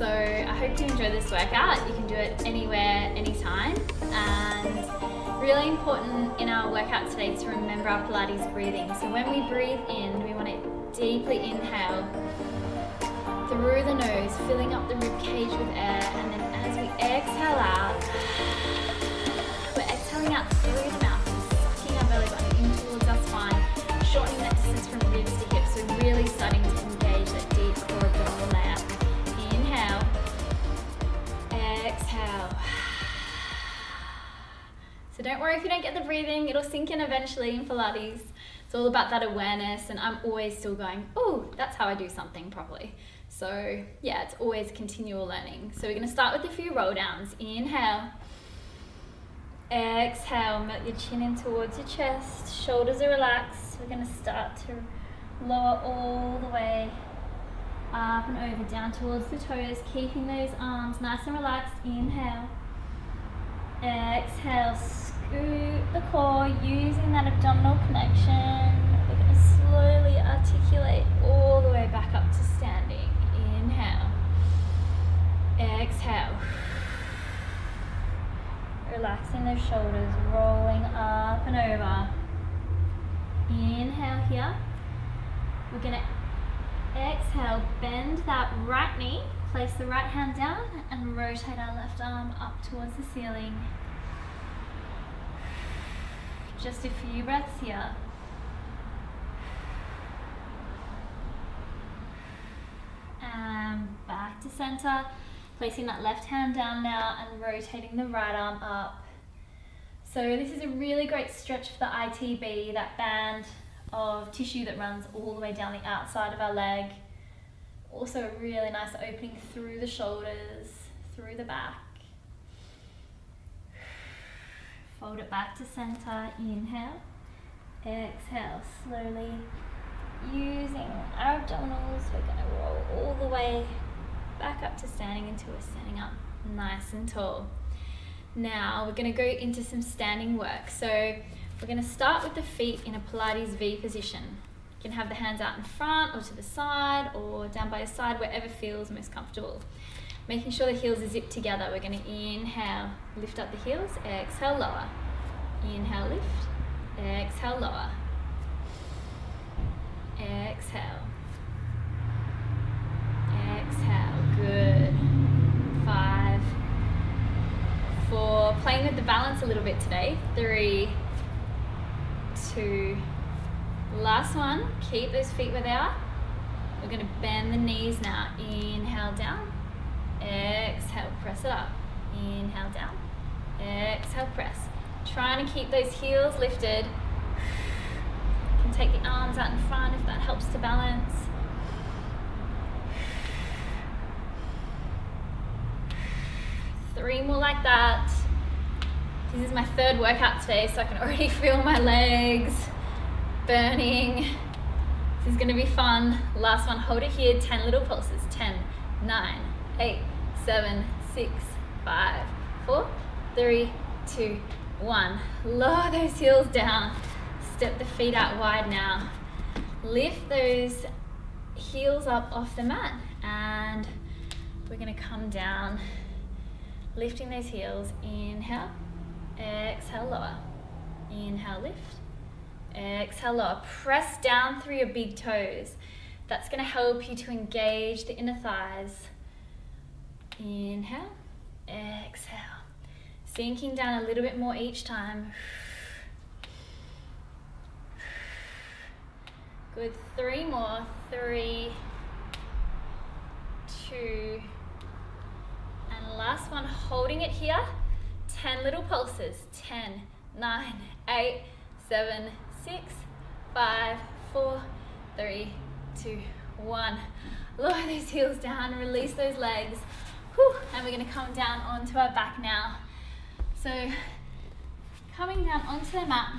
So I hope you enjoy this workout. You can do it anywhere, anytime. And really important in our workout today to remember our Pilates breathing. So when we breathe in, we want to deeply inhale through the nose, filling up the rib cage with air, and then as we exhale out, we're exhaling out through the mouth, sucking our belly button in towards our spine, shortening that distance from ribs to hips. So really starting to engage that deep core abdominal layer. Inhale, exhale. So don't worry if you don't get the breathing, it'll sink in eventually in Pilates. It's all about that awareness, and I'm always still going, oh, that's how I do something properly. So yeah, it's always continual learning. So we're gonna start with a few roll downs. Inhale, exhale, melt your chin in towards your chest, shoulders are relaxed. We're gonna start to lower all the way up and over, down towards the toes, keeping those arms nice and relaxed. Inhale, exhale, scoot the core, using that abdominal connection. We're going to slowly articulate all the way back up to standing. Inhale, exhale, relaxing those shoulders, rolling up and over. Inhale here. We're going to exhale, bend that right knee, place the right hand down and rotate our left arm up towards the ceiling. Just a few breaths here. And back to center, placing that left hand down now and rotating the right arm up. So this is a really great stretch for the ITB, that band of tissue that runs all the way down the outside of our leg. Also a really nice opening through the shoulders, through the back. Fold it back to center. Inhale, exhale, slowly using our abdominals. We're going to roll all the way back up to standing until we're standing up nice and tall. Now we're going to go into some standing work. So we're going to start with the feet in a Pilates V position. You can have the hands out in front or to the side or down by your side, wherever feels most comfortable. Making sure the heels are zipped together. We're going to inhale, lift up the heels, exhale, lower. Inhale, lift, exhale, lower. Exhale. Exhale, good. 5, 4, playing with the balance a little bit today. 3, 2, last one. Keep those feet where they are. We're going to bend the knees now. Inhale, down. Exhale, press it up. Inhale, down. Exhale, press. Trying to keep those heels lifted. You can take the arms out in front if that helps to balance. Three more like that. This is my third workout today, so I can already feel my legs burning. This is going to be fun. Last one, hold it here, 10 little pulses. 10, 9, 8, 7, 6, 5, 4, 3, 2, 1. Lower those heels down. Step the feet out wide now. Lift those heels up off the mat, and we're going to come down, lifting those heels. Inhale, exhale, lower. Inhale, lift, exhale, lower. Press down through your big toes. That's going to help you to engage the inner thighs. Inhale, exhale. Sinking down a little bit more each time. Good, 3 more. 3, 2, and last one, holding it here. 10 little pulses. 10, 9, 8, 7, 6, 5, 4, 3, 2, 1. Lower those heels down, release those legs. Whew. And we're going to come down onto our back now. So coming down onto the mat,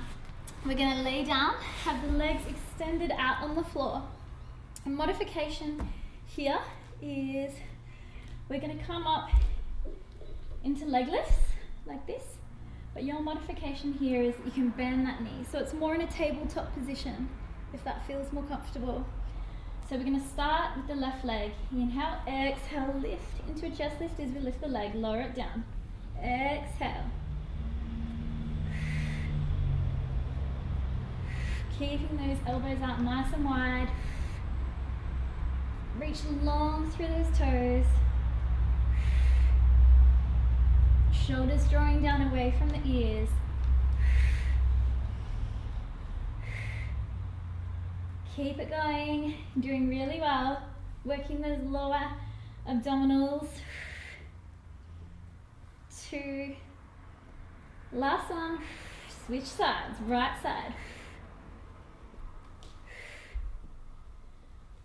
we're going to lay down, have the legs extended out on the floor. A modification here is we're going to come up into leg lifts like this, but your modification here is you can bend that knee. So it's more in a tabletop position if that feels more comfortable. So we're going to start with the left leg. Inhale, exhale, lift into a chest lift as we lift the leg, lower it down. Exhale. Keeping those elbows out nice and wide. Reach long through those toes. Shoulders drawing down away from the ears. Keep it going, doing really well. Working those lower abdominals. 2. Last one. Switch sides, right side.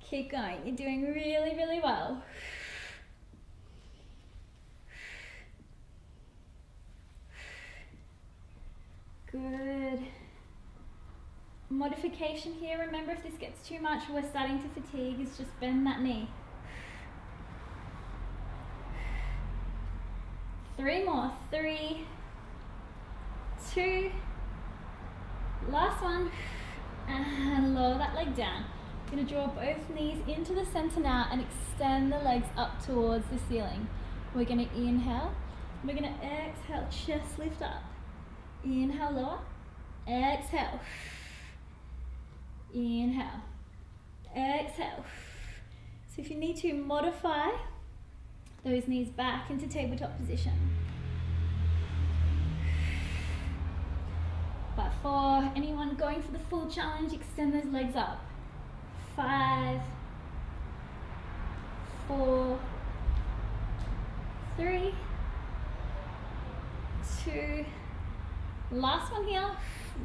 Keep going, you're doing really, really well. Good. Modification here, remember if this gets too much, we're starting to fatigue, is just bend that knee. 3 more, 3, 2, last one, and lower that leg down. You're going to draw both knees into the center now and extend the legs up towards the ceiling. We're going to inhale, we're going to exhale, chest lift up. Inhale, lower, exhale. Inhale, exhale. So if you need to, modify those knees back into tabletop position. But for anyone going for the full challenge, extend those legs up. 5, 4, 3, 2, last one here.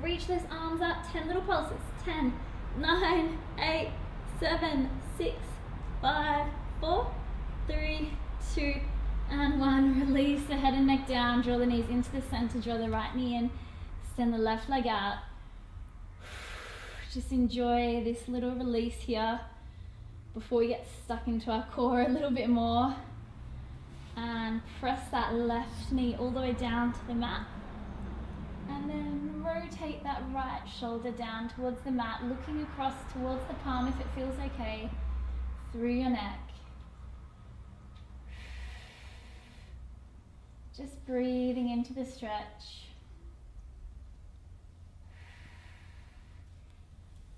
Reach those arms up, 10 little pulses. 10, 9, 8, 7, 6, 5, 4, 3, 2, and 1. Release the head and neck down, draw the knees into the center, draw the right knee in, extend the left leg out. Just enjoy this little release here before we get stuck into our core a little bit more. And press that left knee all the way down to the mat. And then rotate that right shoulder down towards the mat, looking across towards the palm if it feels okay, through your neck. Just breathing into the stretch.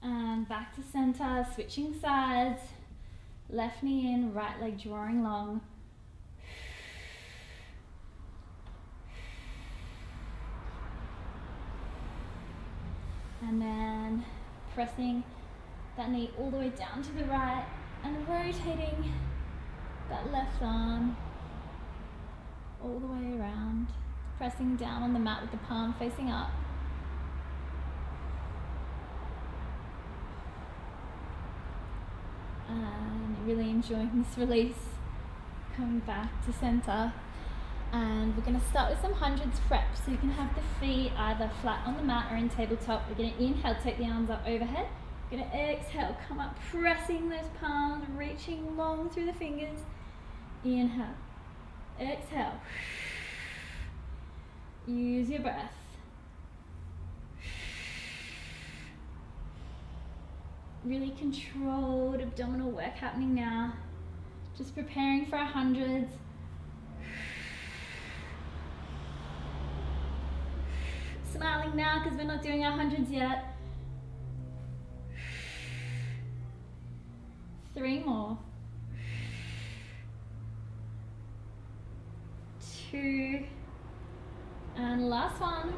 And back to center, switching sides. Left knee in, right leg drawing long. And then pressing that knee all the way down to the right and rotating that left arm all the way around. Pressing down on the mat with the palm facing up. And really enjoying this release. Coming back to center. And we're going to start with some hundreds prep. So you can have the feet either flat on the mat or in tabletop. We're going to inhale, take the arms up overhead. We're going to exhale, come up, pressing those palms, reaching long through the fingers. Inhale, exhale. Use your breath. Really controlled abdominal work happening now. Just preparing for our hundreds. Smiling now because we're not doing our hundreds yet. 3 more. 2. And last one.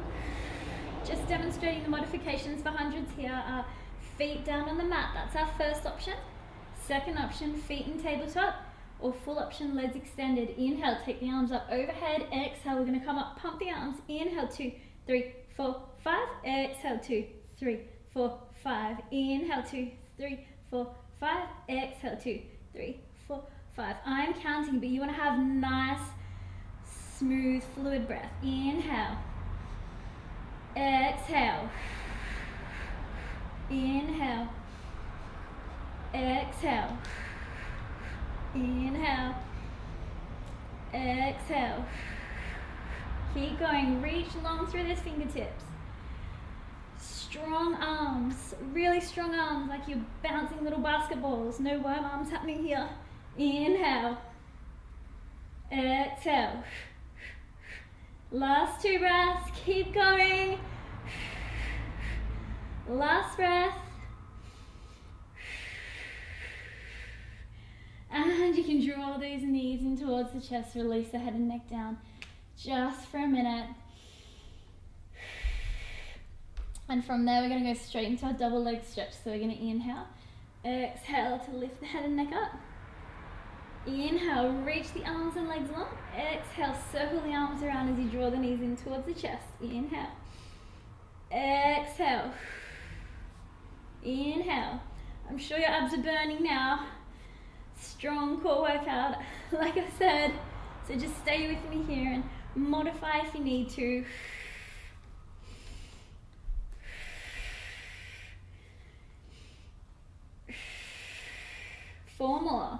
Just demonstrating the modifications for hundreds here are feet down on the mat. That's our first option. Second option, feet in tabletop, or full option, legs extended. Inhale, take the arms up overhead. Exhale, we're going to come up, pump the arms. Inhale, 2, 3, 4, 5. Exhale, 2, 3, 4, 5. Inhale, 2, 3, 4, 5. Exhale, 2, 3, 4, 5. I'm counting, but you want to have nice, smooth, fluid breath. Inhale. Exhale. Inhale. Exhale. Inhale. Exhale. Keep going. Reach long through those fingertips. strong arms, really strong arms, like you're bouncing little basketballs. No worm arms happening here. Inhale. Exhale. Last 2 breaths, keep going. Last breath. And you can draw those knees in towards the chest, release the head and neck down just for a minute. And from there, we're going to go straight into our double leg stretch. So we're going to inhale, exhale to lift the head and neck up. Inhale, reach the arms and legs long. Exhale, circle the arms around as you draw the knees in towards the chest. Inhale, exhale, inhale. I'm sure your abs are burning now. Strong core workout, like I said. So just stay with me here and modify if you need to. 4 more.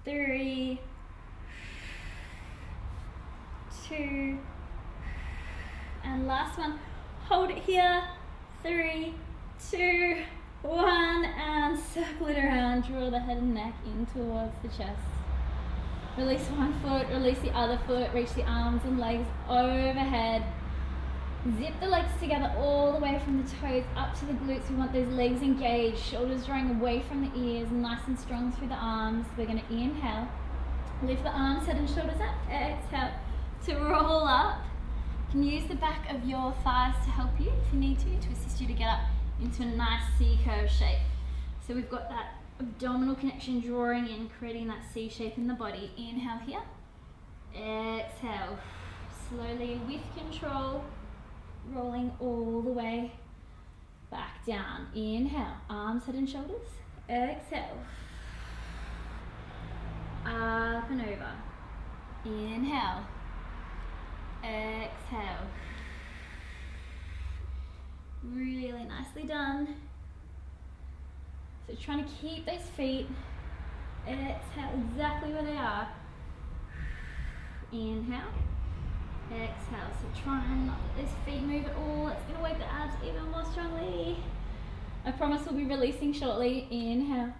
3, 2, and last one. Hold it here. 3, 2, 1, and circle it around. Draw the head and neck in towards the chest. Release one foot, release the other foot, reach the arms and legs overhead. Zip the legs together all the way from the toes up to the glutes. We want those legs engaged, shoulders drawing away from the ears, nice and strong through the arms. We're going to inhale, lift the arms, head and shoulders up. Exhale to roll up. You can use the back of your thighs to help you if you need to assist you to get up into a nice C-curve shape. So we've got that abdominal connection drawing in, creating that C shape in the body. Inhale here, exhale, slowly with control, rolling all the way back down. Inhale, arms, head and shoulders. Exhale, up and over. Inhale, exhale. Really nicely done. So trying to keep those feet, exhale, exactly where they are. Inhale, exhale. So try and not let those feet move at all. It's going to work the abs even more strongly. I promise we'll be releasing shortly. Inhale,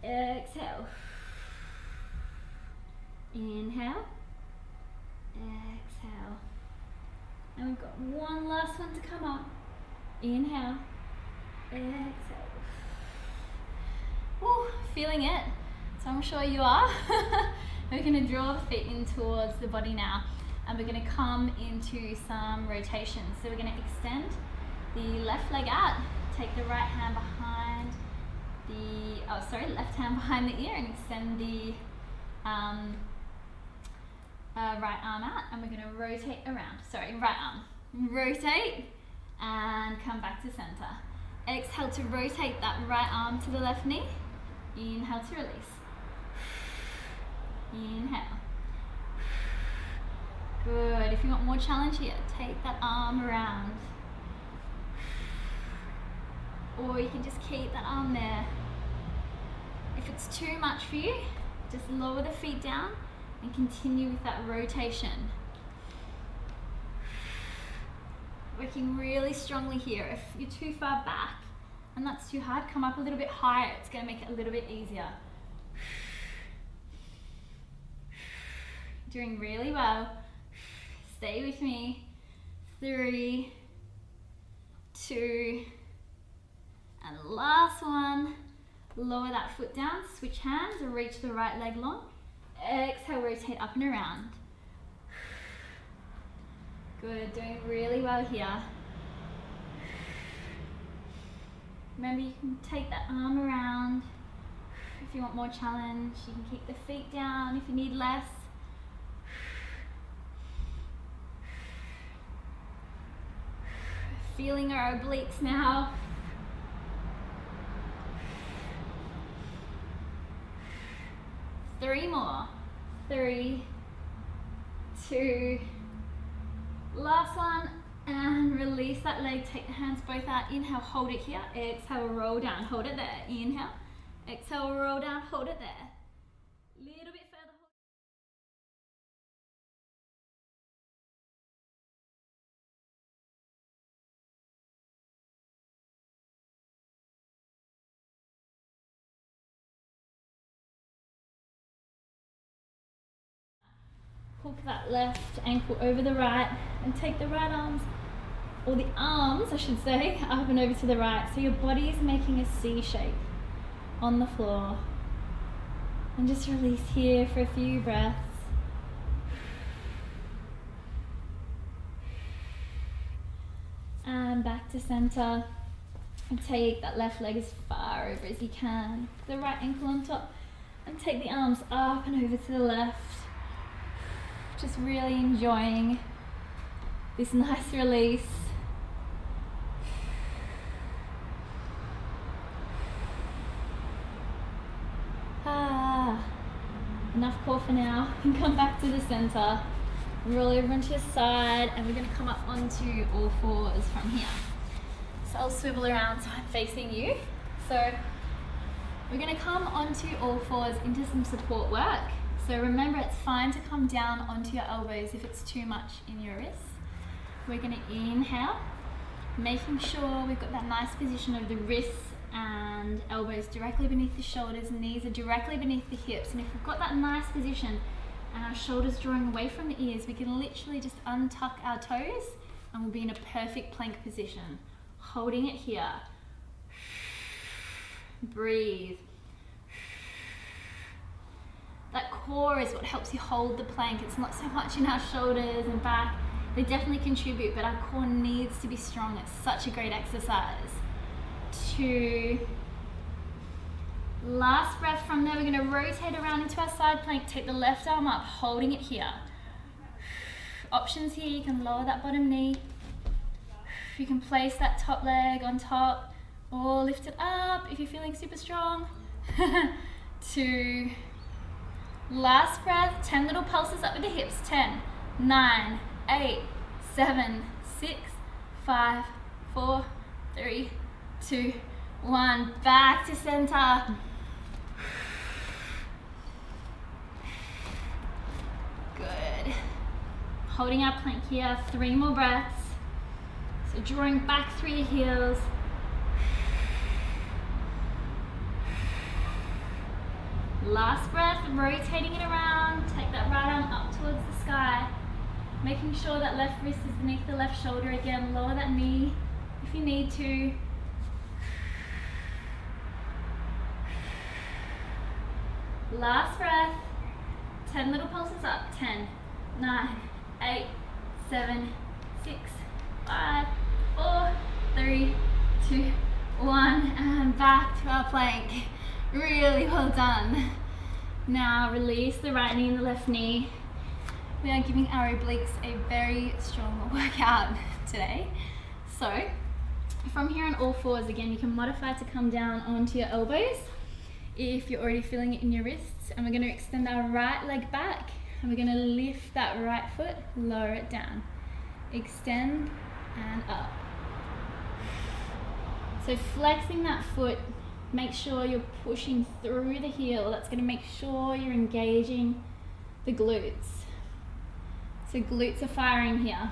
exhale. Inhale, exhale. And we've got one last one to come up. Inhale, exhale. Woo, feeling it? So I'm sure you are. We're going to draw the feet in towards the body now, and we're going to come into some rotations. So we're going to extend the left leg out, take the right hand behind the, left hand behind the ear, and extend the right arm out, and we're going to rotate around. Right arm. Rotate and come back to center. Exhale to rotate that right arm to the left knee. Inhale to release. Inhale. Good. If you want more challenge here, take that arm around. Or you can just keep that arm there. If it's too much for you, just lower the feet down and continue with that rotation. Working really strongly here. If you're too far back and that's too hard, come up a little bit higher. It's going to make it a little bit easier. Doing really well. Stay with me. 3, 2, and last one. Lower that foot down, switch hands, reach the right leg long. Exhale, rotate up and around. Good, doing really well here. Remember, you can take that arm around. If you want more challenge, you can keep the feet down if you need less. Feeling our obliques now. Three more. 3, 2, last one, and release that leg. Take the hands both out. Inhale, hold it here. Exhale, roll down. Hold it there. Inhale, exhale, roll down. Hold it there. Little bit hook that left ankle over the right and take the right arms, or the arms I should say, up and over to the right, so your body is making a C shape on the floor. And just release here for a few breaths. And back to center. And take that left leg as far over as you can. The right ankle on top. And take the arms up and over to the left. Just really enjoying this nice release. Enough core for now. You can come back to the center, roll over onto your side, and we're going to come up onto all fours from here. So I'll swivel around so I'm facing you. So we're going to come onto all fours into some support work. So remember, it's fine to come down onto your elbows if it's too much in your wrists. We're going to inhale, making sure we've got that nice position of the wrists and elbows directly beneath the shoulders, knees are directly beneath the hips. And if we've got that nice position and our shoulders drawing away from the ears, we can literally just untuck our toes and we'll be in a perfect plank position. Holding it here. Breathe. That core is what helps you hold the plank. It's not so much in our shoulders and back. They definitely contribute, but our core needs to be strong. It's such a great exercise. 2. Last breath from there, we're going to rotate around into our side plank. Take the left arm up, holding it here. Options here, you can lower that bottom knee. You can place that top leg on top or lift it up if you're feeling super strong. 2. Last breath, 10 little pulses up with the hips. 10, 9, 8, 7, 6, 5, 4, 3, 2, 1. Back to center. Good. Holding our plank here, 3 more breaths. So drawing back through your heels. Last breath, rotating it around. Take that right arm up towards the sky. Making sure that left wrist is beneath the left shoulder again. Lower that knee if you need to. Last breath. 10 little pulses up. 10, 9, 8, 7, 6, 5, 4, 3, 2, 1. And back to our plank. Really well done. Now release the right knee and the left knee. We are giving our obliques a very strong workout today. So from here on all fours, again, you can modify to come down onto your elbows if you're already feeling it in your wrists. And we're going to extend our right leg back and we're going to lift that right foot, lower it down. Extend and up. So flexing that foot, make sure you're pushing through the heel. That's going to make sure you're engaging the glutes. So glutes are firing here.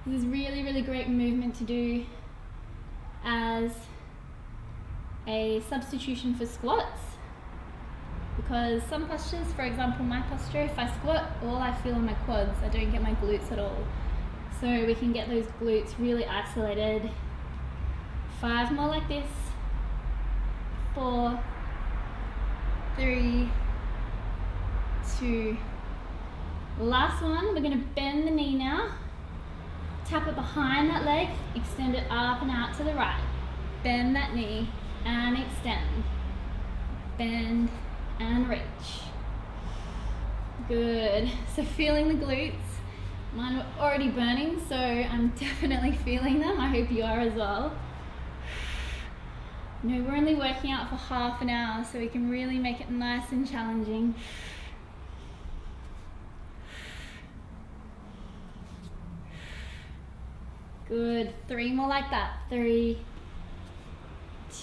This is really, really great movement to do as a substitution for squats. Because some postures, for example my posture, if I squat, all I feel are my quads. I don't get my glutes at all. So we can get those glutes really isolated. 5 more like this. 4, 3, 2. Last one, we're going to bend the knee now. Tap it behind that leg, extend it up and out to the right. Bend that knee and extend. Bend and reach. Good. So feeling the glutes. Mine were already burning, so I'm definitely feeling them. I hope you are as well. No, we're only working out for half an hour, so we can really make it nice and challenging. Good. 3 more like that. 3,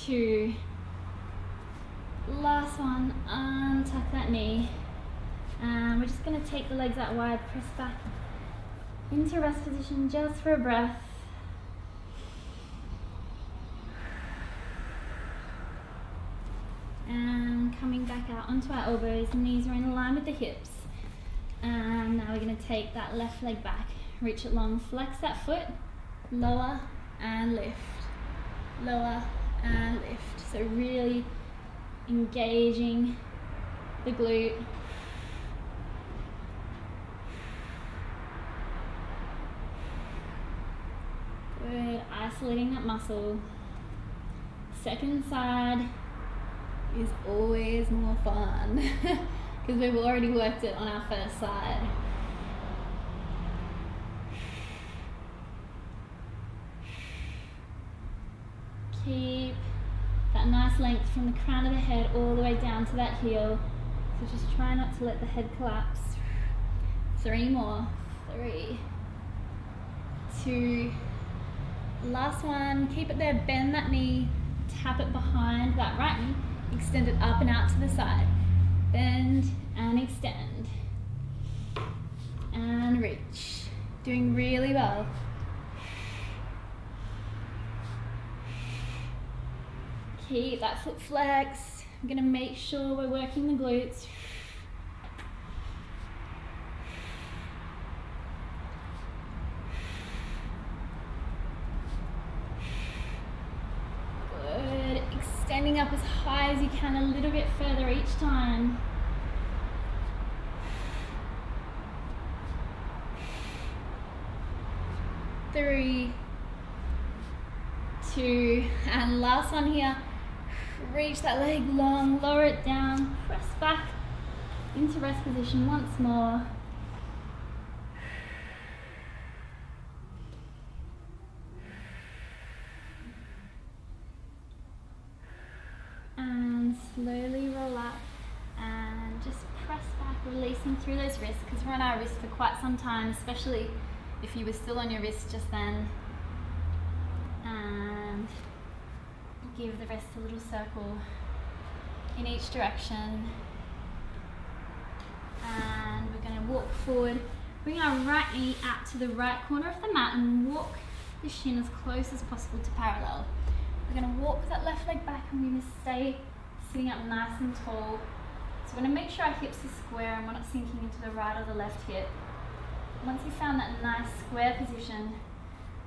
2. Last one. Untuck that knee. And we're just going to take the legs out wide, press back into rest position just for a breath. And coming back out onto our elbows, knees are in line with the hips. And now we're going to take that left leg back, reach it long, flex that foot, lower and lift, lower and lift. So really engaging the glute. Good, isolating that muscle. Second side is always more fun because we've already worked it on our first side. Keep that nice length from the crown of the head all the way down to that heel. So just try not to let the head collapse. 3 more. 3, 2, last one. Keep it there, bend that knee, tap it behind that right knee, extend it up and out to the side. Bend and extend. And reach. Doing really well. Keep that foot flexed. I'm going to make sure we're working the glutes. Good. Extending up as high as you can, a little bit further each time. Three, 2, and last one here. Reach that leg long, lower it down, press back into rest position once more. And slowly roll up and just press back, releasing through those wrists, because we're on our wrists for quite some time, especially if you were still on your wrist just then. And give the wrist a little circle in each direction. And we're going to walk forward, bring our right knee out to the right corner of the mat and walk the shin as close as possible to parallel. We're going to walk with that left leg back and we're going to stay sitting up nice and tall. So we're going to make sure our hips are square and we're not sinking into the right or the left hip. Once you've found that nice square position,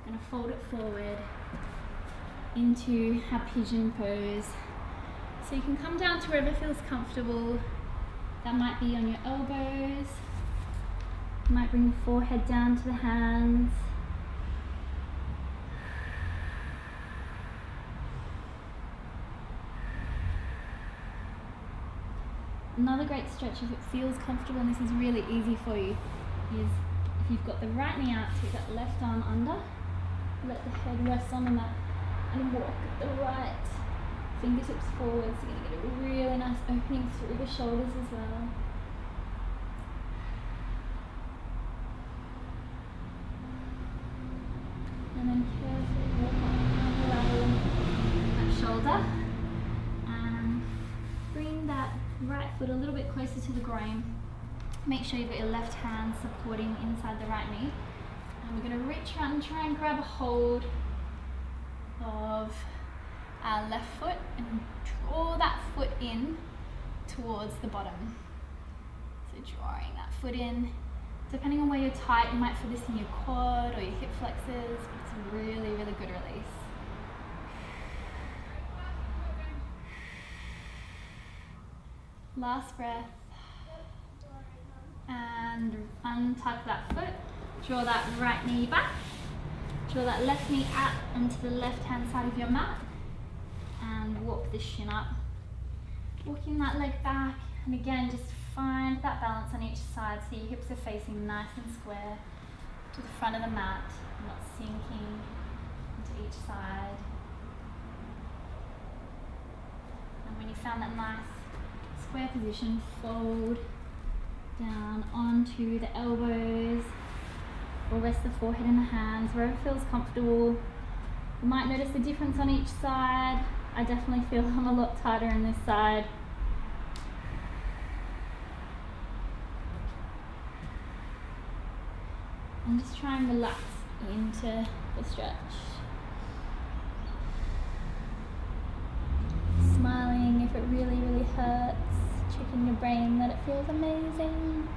we're going to fold it forward into our pigeon pose. So you can come down to wherever feels comfortable. That might be on your elbows. You might bring the forehead down to the hands. Another great stretch, if it feels comfortable and this is really easy for you, is if you've got the right knee out, take that left arm under, let the head rest on the mat, and walk the right fingertips forward, so you're going to get a really nice opening through the shoulders as well. And then carefully walk on, unravel that shoulder, and bring that right foot a little bit closer to the groin. Make sure you've got your left hand supporting inside the right knee. And we're going to reach around and try and grab a hold of our left foot and draw that foot in towards the bottom. So drawing that foot in. Depending on where you're tight, you might feel this in your quad or your hip flexors, but it's a really, really good release. Last breath. And untuck that foot. Draw that right knee back. Draw that left knee out onto the left hand side of your mat. And walk the shin up. Walking that leg back. And again, just find that balance on each side so your hips are facing nice and square to the front of the mat, not sinking into each side. And when you found that nice square position, fold down onto the elbows or rest the forehead in the hands, wherever feels comfortable. You might notice the difference on each side. I definitely feel I'm a lot tighter on this side. And just try and relax into the stretch. Smiling if it really, really hurts. Tricking your brain that it feels amazing.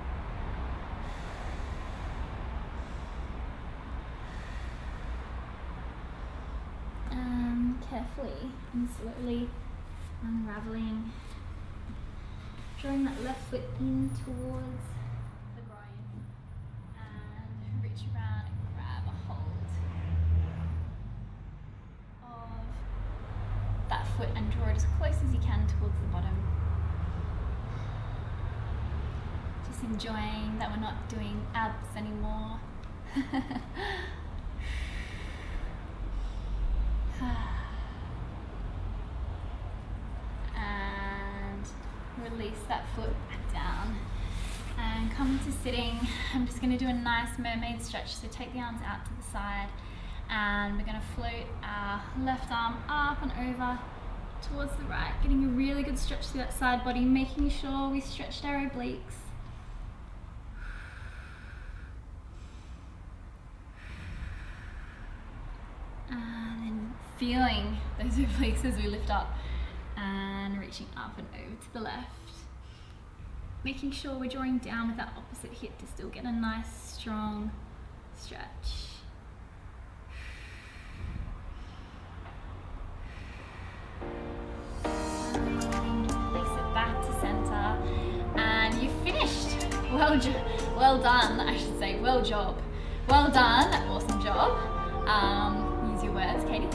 and slowly unraveling, drawing that left foot in towards the groin, and reach around and grab a hold of that foot and draw it as close as you can towards the bottom. Just enjoying that we're not doing abs anymore. And release that foot back down and come to sitting. I'm just going to do a nice mermaid stretch, so take the arms out to the side and we're going to float our left arm up and over towards the right, getting a really good stretch through that side body, making sure we stretched our obliques. And then feeling those obliques as we lift up and reaching up and over to the left. Making sure we're drawing down with that opposite hip to still get a nice strong stretch. Release it back to center and you've finished. Well done, I should say. Well done, awesome job. Use your words, Katie.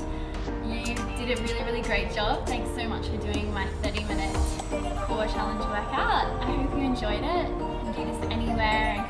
You did a really great job. Thanks so much for doing my 30-minute core challenge workout. I hope you enjoyed it. You can do this anywhere